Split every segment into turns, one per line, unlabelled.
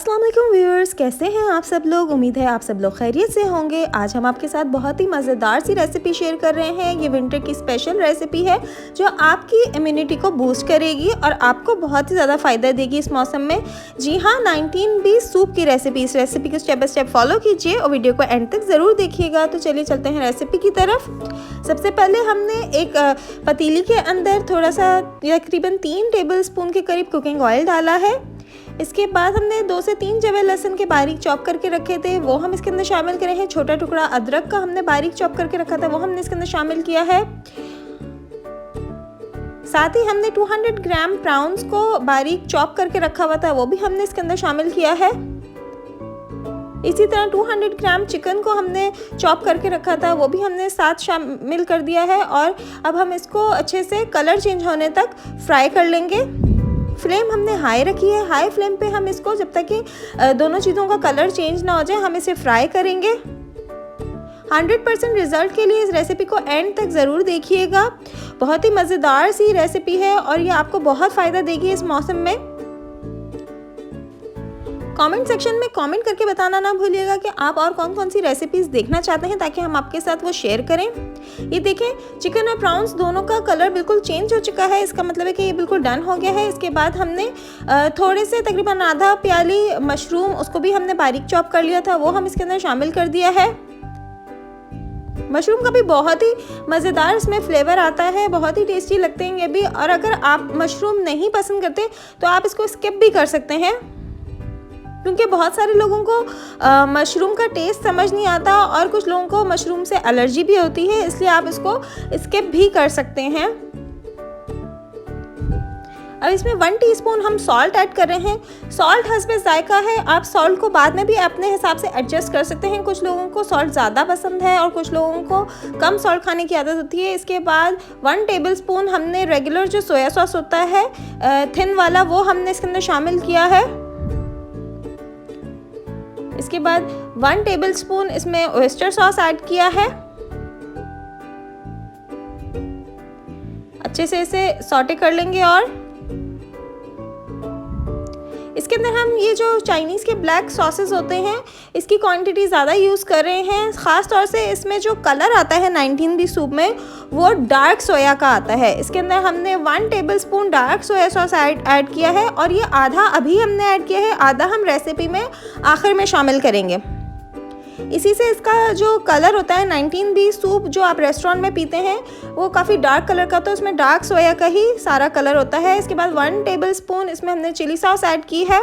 अस्सलाम वालेकुम व्यूअर्स, कैसे हैं आप सब लोग। उम्मीद है आप सब लोग खैरियत से होंगे। आज हम आपके साथ बहुत ही मज़ेदार सी रेसिपी शेयर कर रहे हैं। ये विंटर की स्पेशल रेसिपी है जो आपकी इम्यूनिटी को बूस्ट करेगी और आपको बहुत ही ज़्यादा फ़ायदा देगी इस मौसम में। जी हाँ, 19B सूप की रेसिपी। इस रेसिपी को स्टेप बाय स्टेप फॉलो कीजिए और वीडियो को एंड तक ज़रूर देखिएगा। तो चलिए चलते हैं रेसिपी की तरफ। सबसे पहले हमने एक पतीली के अंदर थोड़ा सा तकरीबन 3 टेबलस्पून के करीब कुकिंग ऑयल डाला है। इसके बाद हमने 2 से 3 जवे लहसुन के बारीक चॉप करके रखे थे, वो हम इसके अंदर शामिल करें हैं। छोटा टुकड़ा अदरक का हमने बारीक चॉप करके रखा था, वो हमने इसके अंदर शामिल किया है। साथ ही हमने 200 ग्राम प्राउंस को बारीक चॉप करके रखा हुआ था, वो भी हमने इसके अंदर शामिल किया है। इसी तरह 200 ग्राम चिकन को हमने चॉप करके रखा था, वो भी हमने साथ शामिल कर दिया है। और अब हम इसको अच्छे से कलर चेंज होने तक फ्राई कर लेंगे। फ्लेम हमने हाई रखी है। हाई फ्लेम पे हम इसको जब तक कि दोनों चीज़ों का कलर चेंज ना हो जाए हम इसे फ्राई करेंगे। 100% रिजल्ट के लिए इस रेसिपी को एंड तक ज़रूर देखिएगा। बहुत ही मज़ेदार सी रेसिपी है और ये आपको बहुत फ़ायदा देगी इस मौसम में। कमेंट सेक्शन में कमेंट करके बताना ना भूलिएगा कि आप और कौन कौन सी रेसिपीज़ देखना चाहते हैं, ताकि हम आपके साथ वो शेयर करें। ये देखें, चिकन और प्राउंस दोनों का कलर बिल्कुल चेंज हो चुका है। इसका मतलब है कि ये बिल्कुल डन हो गया है। इसके बाद हमने थोड़े से तकरीबन आधा प्याली मशरूम, उसको भी हमने बारीक चॉप कर लिया था, वो हम इसके अंदर शामिल कर दिया है। मशरूम का भी बहुत ही मज़ेदार इसमें फ्लेवर आता है, बहुत ही टेस्टी लगते हैं ये भी। और अगर आप मशरूम नहीं पसंद करते तो आप इसको स्किप भी कर सकते हैं, क्योंकि बहुत सारे लोगों को मशरूम का टेस्ट समझ नहीं आता और कुछ लोगों को मशरूम से एलर्जी भी होती है, इसलिए आप इसको स्किप भी कर सकते हैं। अब इसमें 1 टीस्पून हम सॉल्ट ऐड कर रहे हैं। सॉल्ट हस्बे जायका है, आप सॉल्ट को बाद में भी अपने हिसाब से एडजस्ट कर सकते हैं। कुछ लोगों को सॉल्ट ज़्यादा पसंद है और कुछ लोगों को कम सॉल्ट खाने की आदत होती है। इसके बाद 1 टेबलस्पून हमने रेगुलर जो सोया सॉस होता है थिन वाला, वो हमने इसके अंदर शामिल किया है। इसके बाद 1 टेबलस्पून इसमें ओयस्टर सॉस ऐड किया है। अच्छे से इसे सॉटे कर लेंगे और इसके अंदर हम ये जो चाइनीज़ के ब्लैक सॉसेस होते हैं, इसकी क्वांटिटी ज़्यादा यूज़ कर रहे हैं। ख़ास तौर से इसमें जो कलर आता है 19B सूप में, वो डार्क सोया का आता है। इसके अंदर हमने 1 tablespoon dark soya sauce add किया है और ये आधा अभी हमने ऐड किया है, आधा हम रेसिपी में आखिर में शामिल करेंगे। इसी से इसका जो कलर होता है 19B सूप जो आप रेस्टोरेंट में पीते हैं, वो काफ़ी डार्क कलर का, तो इसमें डार्क सोया का ही सारा कलर होता है। इसके बाद 1 टेबलस्पून इसमें हमने चिली सॉस ऐड की है।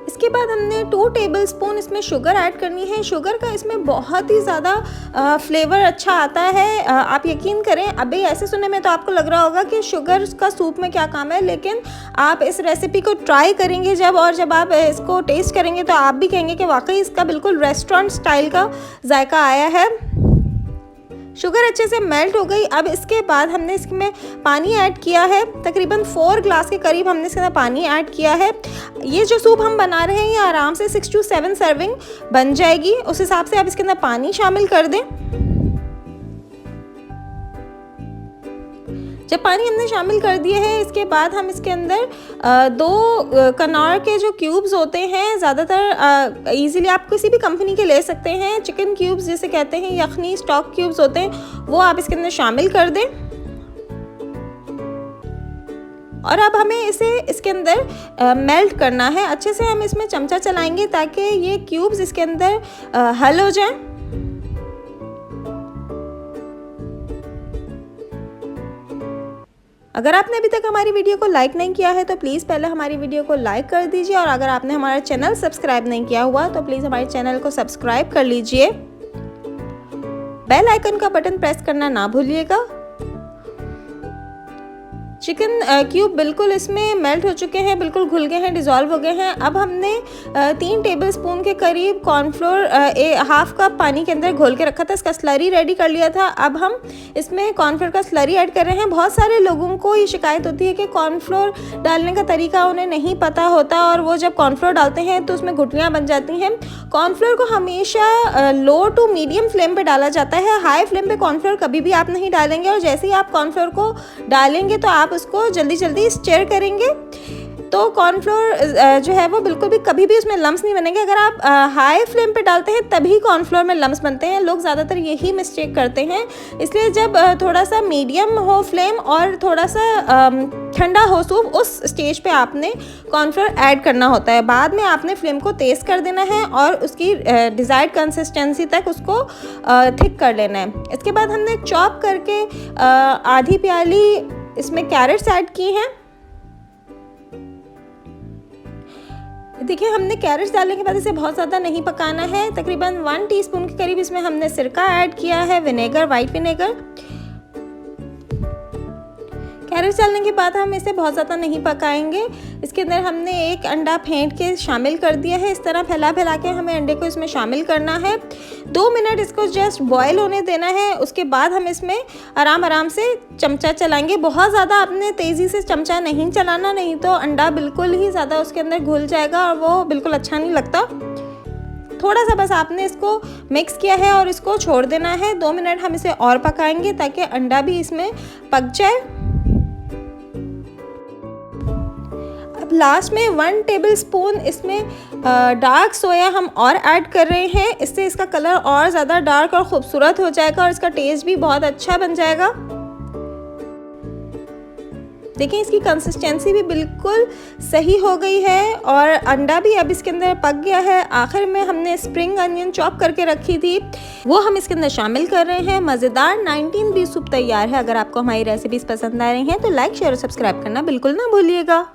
इसके बाद हमने 2 टेबलस्पून इसमें शुगर ऐड करनी है। शुगर का इसमें बहुत ही ज़्यादा फ्लेवर अच्छा आता है। आप यकीन करें, अभी ऐसे सुनने में तो आपको लग रहा होगा कि शुगर का सूप में क्या काम है, लेकिन आप इस रेसिपी को ट्राई करेंगे जब आप इसको टेस्ट करेंगे तो आप भी कहेंगे कि वाकई इसका बिल्कुल रेस्टोरेंट स्टाइल का जायका आया है। शुगर अच्छे से मेल्ट हो गई। अब इसके बाद हमने इसमें पानी ऐड किया है। तकरीबन 4 ग्लास के करीब हमने इसके अंदर पानी ऐड किया है। ये जो सूप हम बना रहे हैं ये आराम से 6 to 7 सर्विंग बन जाएगी। उस हिसाब से आप इसके अंदर पानी शामिल कर दें। जब पानी हमने शामिल कर दिए हैं, इसके बाद हम इसके अंदर 2 कनौर के जो क्यूब्स होते हैं, ज़्यादातर इजीली आप किसी भी कंपनी के ले सकते हैं। चिकन क्यूब्स जिसे कहते हैं, यखनी स्टॉक क्यूब्स होते हैं, वो आप इसके अंदर शामिल कर दें। और अब हमें इसे इसके अंदर मेल्ट करना है। अच्छे से हम इसमें चमचा चलाएंगे ताकि ये क्यूब्स इसके अंदर हल हो जाएं। अगर आपने अभी तक हमारी वीडियो को लाइक नहीं किया है तो प्लीज़ पहले हमारी वीडियो को लाइक कर दीजिए, और अगर आपने हमारा चैनल सब्सक्राइब नहीं किया हुआ तो प्लीज़ हमारे चैनल को सब्सक्राइब कर लीजिए। बेल आइकन का बटन प्रेस करना ना भूलिएगा। चिकन क्यूब बिल्कुल इसमें मेल्ट हो चुके हैं, बिल्कुल घुल गए हैं, डिज़ोल्व हो गए हैं। अब हमने 3 टेबलस्पून के करीब कॉर्नफ्लोर हाफ कप पानी के अंदर घोल के रखा था, इसका स्लरी रेडी कर लिया था। अब हम इसमें कॉर्नफ्लोर का स्लरी ऐड कर रहे हैं। बहुत सारे लोगों को ये शिकायत होती है कि कॉर्नफ्लोर डालने का तरीका उन्हें नहीं पता होता और वो जब कॉर्नफ्लोर डालते हैं तो उसमें गुठलियाँ बन जाती हैं। कॉर्नफ्लोर को हमेशा लो टू मीडियम फ्लेम पे डाला जाता है। हाई फ्लेम पे कॉर्नफ्लोर कभी भी आप नहीं डालेंगे, और जैसे ही आप कॉर्नफ्लोर को डालेंगे तो आप उसको जल्दी जल्दी स्टर करेंगे तो कॉर्नफ्लोर जो है वो बिल्कुल भी कभी भी उसमें लम्स नहीं बनेंगे। अगर आप हाई फ्लेम पे डालते हैं तभी कॉर्नफ्लोर में लम्स बनते हैं। लोग ज़्यादातर यही मिस्टेक करते हैं। इसलिए जब थोड़ा सा मीडियम हो फ्लेम और थोड़ा सा ठंडा हो सूप, उस स्टेज पे आपने कॉर्नफ्लोर ऐड करना होता है। बाद में आपने फ्लेम को तेज़ कर देना है और उसकी डिज़ायर्ड कंसिस्टेंसी तक उसको थिक कर लेना है। इसके बाद हमने चॉप करके आधी प्याली इसमें कैरेट्स ऐड की हैं। देखिए, हमने कैरेट्स डालने के बाद इसे बहुत ज़्यादा नहीं पकाना है। तकरीबन 1 टीस्पून के करीब इसमें हमने सिरका ऐड किया है, विनेगर, वाइट विनेगर। कैरेट्स डालने के बाद हम इसे बहुत ज़्यादा नहीं पकाएंगे। इसके अंदर हमने एक अंडा फेंट के शामिल कर दिया है। इस तरह फैला फैला के हमें अंडे को इसमें शामिल करना है। 2 मिनट इसको जस्ट बॉयल होने देना है। उसके बाद हम इसमें आराम से चमचा चलाएंगे। बहुत ज़्यादा आपने तेज़ी से चमचा नहीं चलाना, नहीं तो अंडा बिल्कुल ही ज़्यादा उसके अंदर घुल जाएगा और वो बिल्कुल अच्छा नहीं लगता। थोड़ा सा बस आपने इसको मिक्स किया है और इसको छोड़ देना है। 2 मिनट हम इसे और पकाएंगे ताकि अंडा भी इसमें पक जाए। अब लास्ट में 1 टेबलस्पून इसमें डार्क सोया हम और ऐड कर रहे हैं। इससे इसका कलर और ज़्यादा डार्क और ख़ूबसूरत हो जाएगा और इसका टेस्ट भी बहुत अच्छा बन जाएगा। देखिए, इसकी कंसिस्टेंसी भी बिल्कुल सही हो गई है और अंडा भी अब इसके अंदर पक गया है। आखिर में हमने स्प्रिंग अनियन चॉप करके रखी थी, वो हम इसके अंदर शामिल कर रहे हैं। मज़ेदार 19 सूप तैयार है। अगर आपको हमारी रेसिपीज़ पसंद आ रही हैं तो लाइक, शेयर और सब्सक्राइब करना बिल्कुल ना भूलिएगा।